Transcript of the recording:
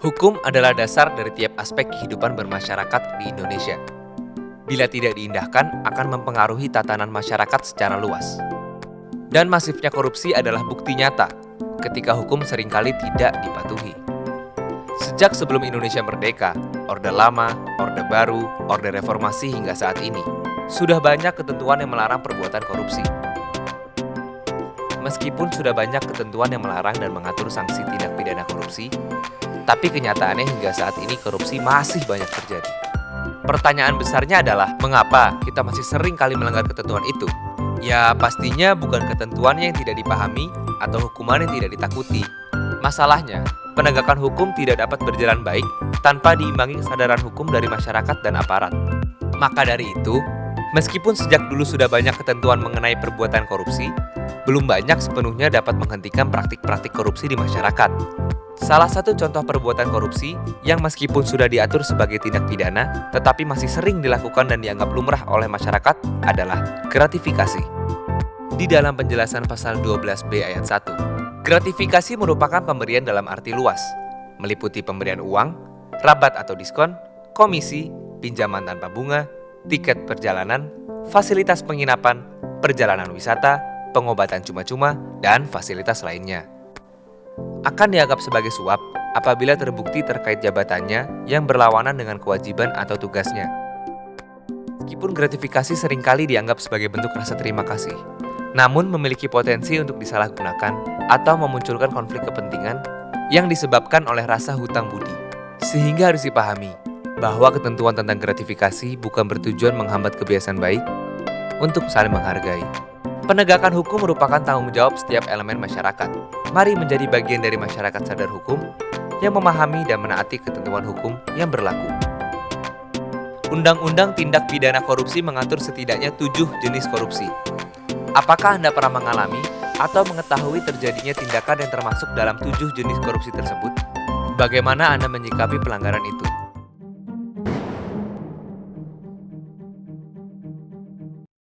Hukum adalah dasar dari tiap aspek kehidupan bermasyarakat di Indonesia. Bila tidak diindahkan, akan mempengaruhi tatanan masyarakat secara luas. Dan masifnya korupsi adalah bukti nyata ketika hukum seringkali tidak dipatuhi. Sejak sebelum Indonesia merdeka, Orde Lama, Orde Baru, Orde Reformasi hingga saat ini, sudah banyak ketentuan yang melarang perbuatan korupsi. Meskipun sudah banyak ketentuan yang melarang dan mengatur sanksi tindak pidana korupsi, tapi kenyataannya hingga saat ini korupsi masih banyak terjadi. Pertanyaan besarnya adalah, mengapa kita masih sering kali melanggar ketentuan itu? Ya, pastinya bukan ketentuannya yang tidak dipahami atau hukuman yang tidak ditakuti. Masalahnya, penegakan hukum tidak dapat berjalan baik tanpa diimbangi kesadaran hukum dari masyarakat dan aparat. Maka dari itu, meskipun sejak dulu sudah banyak ketentuan mengenai perbuatan korupsi, belum banyak sepenuhnya dapat menghentikan praktik-praktik korupsi di masyarakat. Salah satu contoh perbuatan korupsi yang meskipun sudah diatur sebagai tindak pidana, tetapi masih sering dilakukan dan dianggap lumrah oleh masyarakat adalah gratifikasi. Di dalam penjelasan pasal 12B ayat 1, gratifikasi merupakan pemberian dalam arti luas, meliputi pemberian uang, rabat atau diskon, komisi, pinjaman tanpa bunga, tiket perjalanan, fasilitas penginapan, perjalanan wisata, pengobatan cuma-cuma, dan fasilitas lainnya. Akan dianggap sebagai suap apabila terbukti terkait jabatannya yang berlawanan dengan kewajiban atau tugasnya. Meskipun gratifikasi seringkali dianggap sebagai bentuk rasa terima kasih, namun memiliki potensi untuk disalahgunakan atau memunculkan konflik kepentingan yang disebabkan oleh rasa hutang budi. Sehingga harus dipahami bahwa ketentuan tentang gratifikasi bukan bertujuan menghambat kebiasaan baik untuk saling menghargai. Penegakan hukum merupakan tanggung jawab setiap elemen masyarakat. Mari menjadi bagian dari masyarakat sadar hukum yang memahami dan menaati ketentuan hukum yang berlaku. Undang-Undang Tindak Pidana Korupsi mengatur setidaknya 7 jenis korupsi. Apakah Anda pernah mengalami atau mengetahui terjadinya tindakan yang termasuk dalam 7 jenis korupsi tersebut? Bagaimana Anda menyikapi pelanggaran itu?